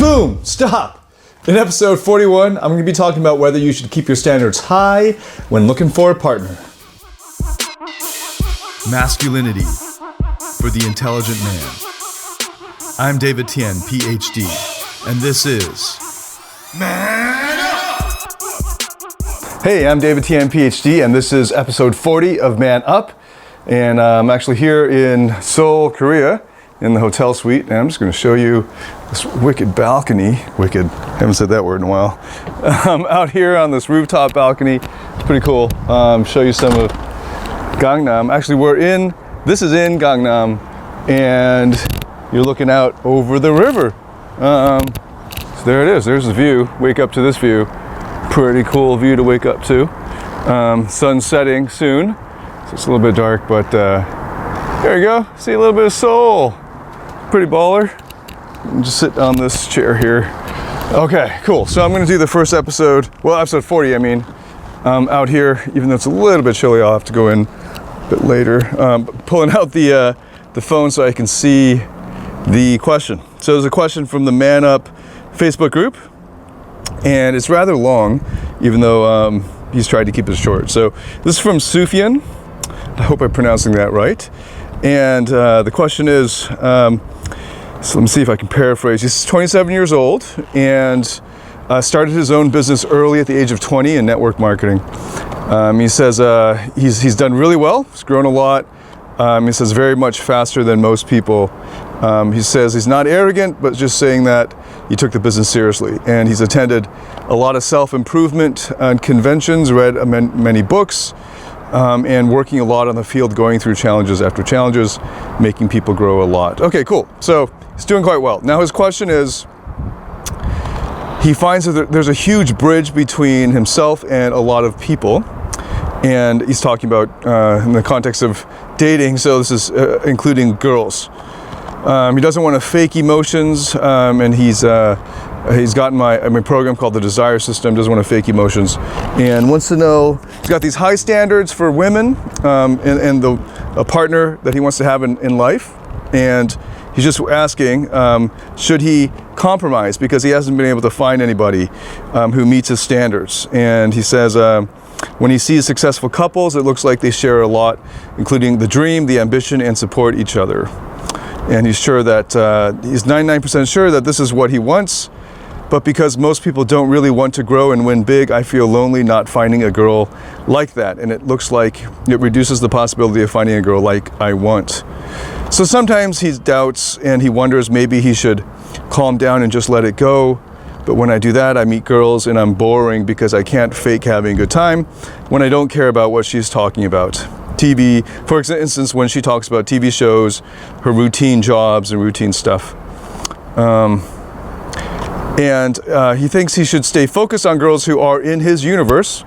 Boom! Stop! In episode 41, I'm going to be talking about whether you should keep your standards high when looking for a partner. Masculinity for the intelligent man. I'm David Tian, Ph.D., and this is Man Up! Hey, I'm David Tian, Ph.D., and this is episode 40 of Man Up. And I'm actually here in Seoul, Korea, in the hotel suite, and I'm just going to show you this wicked balcony. Wicked, haven't said that word in a while. Out here on this rooftop balcony, it's pretty cool. Show you some of Gangnam. Actually, this is in Gangnam, and you're looking out over the river. So there it is, there's the view. Wake up to this view. Pretty cool view to wake up to. Sun's setting soon, so it's a little bit dark, but there you go. See a little bit of Seoul. Pretty baller. Just sit on this chair here. Okay, cool. So I'm going to do the first episode, episode 40, I mean, out here, even though it's a little bit chilly, I'll have to go in a bit later. Pulling out the phone so I can see the question. So there's a question from the Man Up Facebook group, and it's rather long, even though he's tried to keep it short. So this is from Sufyan. I hope I'm pronouncing that right. And the question is, so let me see if I can paraphrase. He's 27 years old and started his own business early at the age of 20 in network marketing. He says he's done really well. He's grown a lot. He says very much faster than most people. He says he's not arrogant, but just saying that he took the business seriously. And he's attended a lot of self-improvement conventions, read many books, and working a lot on the field, going through challenges after challenges, making people grow a lot. Okay, cool. So he's doing quite well. Now his question is, he finds that there's a huge bridge between himself and a lot of people. And he's talking about in the context of dating, so this is including girls. He doesn't want to fake emotions, and he's gotten my program called the Desire System, doesn't want to fake emotions, and wants to know, he's got these high standards for women and a partner that he wants to have in life, and he's just asking, should he compromise because he hasn't been able to find anybody who meets his standards. And he says when he sees successful couples, it looks like they share a lot, including the dream, the ambition, and support each other. And he's sure that he's 99% sure that this is what he wants. But because most people don't really want to grow and win big, I feel lonely not finding a girl like that. And it looks like it reduces the possibility of finding a girl like I want. So sometimes he doubts and he wonders maybe he should calm down and just let it go. But when I do that, I meet girls and I'm boring because I can't fake having a good time when I don't care about what she's talking about. TV, for instance, when she talks about TV shows, her routine jobs and routine stuff. And he thinks he should stay focused on girls who are in his universe,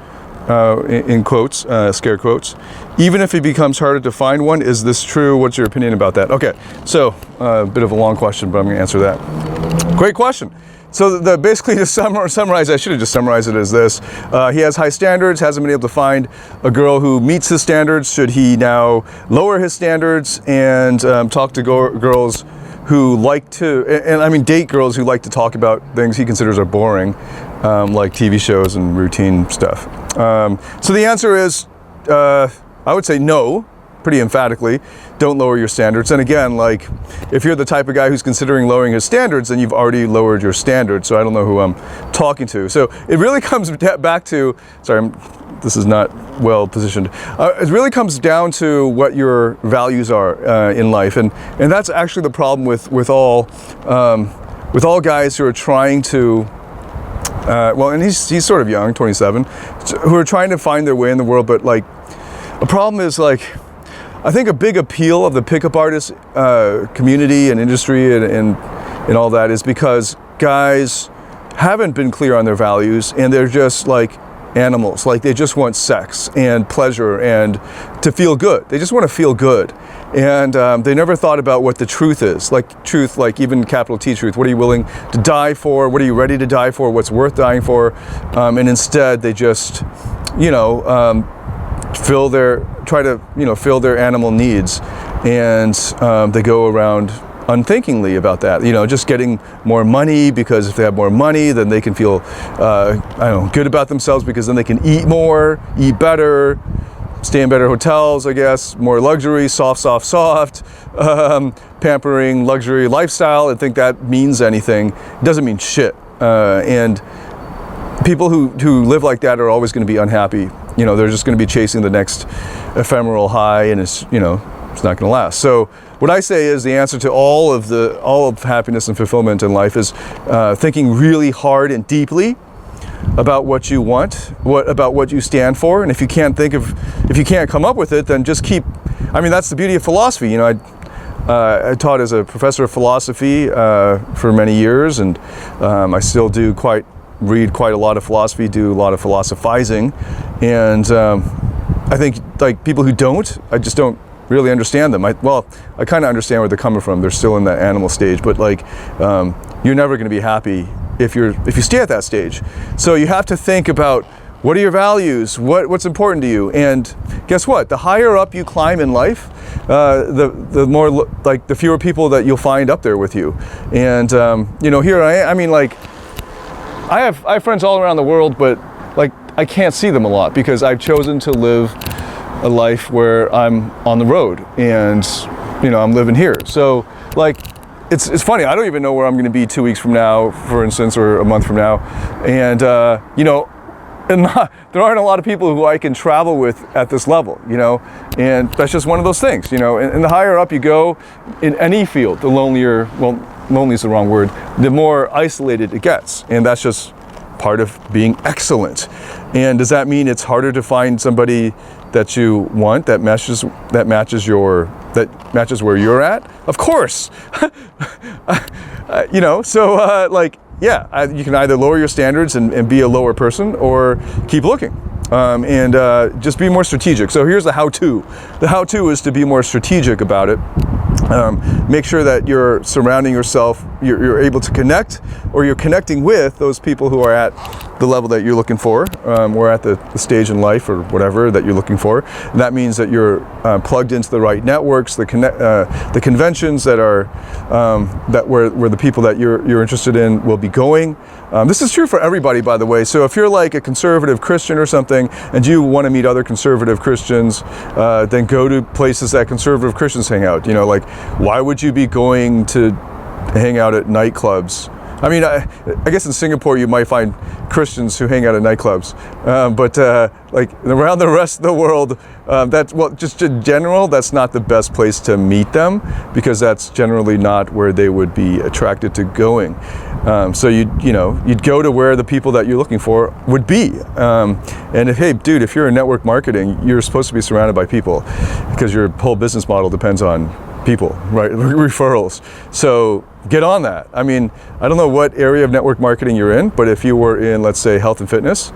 in quotes, scare quotes, even if it becomes harder to find one. Is this true? What's your opinion about that? Okay, so a bit of a long question, but I'm going to answer that. Great question. So basically to summarize, I should have just summarized it as this. He has high standards, hasn't been able to find a girl who meets his standards. Should he now lower his standards and talk to girls who like to, and I mean date girls who like to talk about things he considers are boring, like TV shows and routine stuff? So the answer is, I would say no, pretty emphatically. Don't lower your standards. And again, like, if you're the type of guy who's considering lowering his standards, then you've already lowered your standards. So I don't know who I'm talking to. So it really comes back to, this is not well positioned. It really comes down to what your values are in life, and that's actually the problem with all guys who are trying to. And he's sort of young, 27, who are trying to find their way in the world. But like, a problem is like, I think a big appeal of the pickup artist community and industry and all that is because guys haven't been clear on their values and they're just like animals. Like, they just want sex and pleasure and to feel good. They just want to feel good. And they never thought about what the truth is. Like truth, like even capital T truth. What are you willing to die for? What are you ready to die for? What's worth dying for? And instead they just, fill their animal needs, and they go around unthinkingly about that. Just getting more money, because if they have more money, then they can feel, good about themselves, because then they can eat more, eat better, stay in better hotels, I guess, more luxury, soft, pampering, luxury lifestyle, and think that means anything. It doesn't mean shit. And people who live like that are always going to be unhappy. They're just going to be chasing the next ephemeral high, and it's not going to last. So what I say is the answer to all of happiness and fulfillment in life is thinking really hard and deeply about what you want, about what you stand for, and if you can't come up with it, then just keep. That's the beauty of philosophy. I taught as a professor of philosophy for many years, and I still read quite a lot of philosophy, do a lot of philosophizing, and I think like people who don't, I just don't really understand them. I kind of understand where they're coming from. They're still in that animal stage, but you're never going to be happy if you stay at that stage. So you have to think about, what are your values? What's important to you? And guess what? The higher up you climb in life, the more the fewer people that you'll find up there with you. And here I have friends all around the world, but I can't see them a lot because I've chosen to live a life where I'm on the road and I'm living here. So it's funny. I don't even know where I'm going to be 2 weeks from now, for instance, or a month from now, and there aren't a lot of people who I can travel with at this level, and that's just one of those things, and the higher up you go in any field, the lonelier, lonely is the wrong word, the more isolated it gets, and that's just part of being excellent. And does that mean it's harder to find somebody that you want, that matches where you're at? Of course. You can either lower your standards and be a lower person, or keep looking. And just be more strategic. So here's the how-to. The how-to is to be more strategic about it. Make sure that you're surrounding yourself, you're able to connect, or you're connecting with those people who are at the level that you're looking for, or at the stage in life or whatever that you're looking for. And that means that you're plugged into the right networks, the conventions that are where the people that you're interested in will be going. This is true for everybody, by the way. So if you're like a conservative Christian or something, and you want to meet other conservative Christians, then go to places that conservative Christians hang out. Why would you be going to hang out at nightclubs? I guess in Singapore you might find Christians who hang out at nightclubs, but around the rest of the world, just in general, that's not the best place to meet them, because that's generally not where they would be attracted to going. So you'd go to where the people that you're looking for would be. And if you're in network marketing, you're supposed to be surrounded by people, because your whole business model depends on people, right? Referrals. So get on that. I don't know what area of network marketing you're in, but if you were in, let's say, health and fitness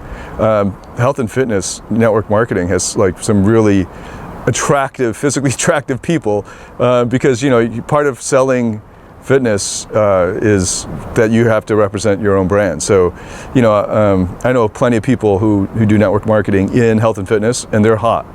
network marketing has some really physically attractive people, because part of selling fitness is that you have to represent your own brand. So I know plenty of people who do network marketing in health and fitness, and they're hot.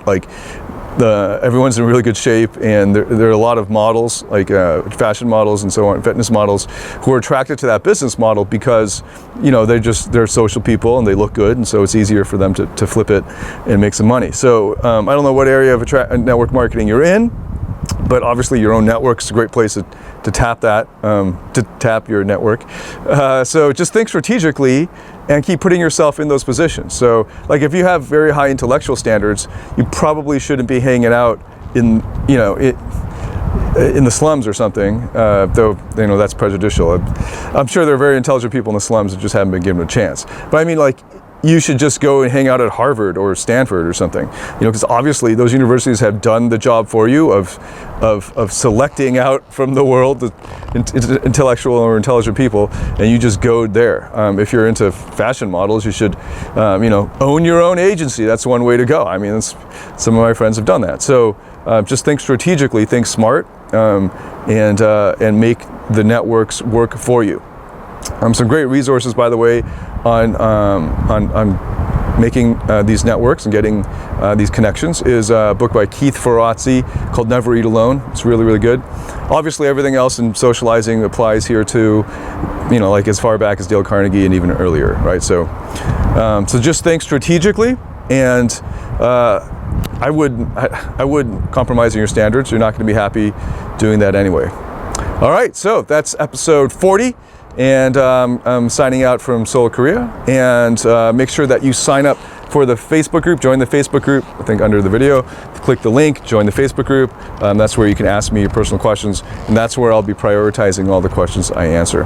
Everyone's in really good shape, and there are a lot of models, fashion models and so on, fitness models, who are attracted to that business model because they're social people and they look good, and so it's easier for them to flip it and make some money. So I don't know what area of network marketing you're in, but obviously your own network's a great place to tap that, to tap your network. So just think strategically and keep putting yourself in those positions. So if you have very high intellectual standards, you probably shouldn't be hanging out in the slums or something, though that's prejudicial. I'm sure there are very intelligent people in the slums that just haven't been given a chance. But you should just go and hang out at Harvard or Stanford or something, because obviously those universities have done the job for you of selecting out from the world the intellectual or intelligent people, and you just go there. If you're into fashion models, you should, own your own agency. That's one way to go. Some of my friends have done that. So just think strategically, think smart, and make the networks work for you. Some great resources, by the way, on making these networks and getting these connections is a book by Keith Ferrazzi called Never Eat Alone. It's really, really good. Obviously, everything else in socializing applies here too, you know, like as far back as Dale Carnegie and even earlier, right? So just think strategically, and I wouldn't compromise on your standards. You're not going to be happy doing that anyway. All right, so that's episode 40. And I'm signing out from Seoul, Korea. And make sure that you sign up for the Facebook group. Join the Facebook group, I think under the video. Click the link, join the Facebook group. That's where you can ask me your personal questions. And that's where I'll be prioritizing all the questions I answer.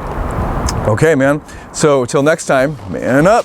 Okay, man. So till next time, man up.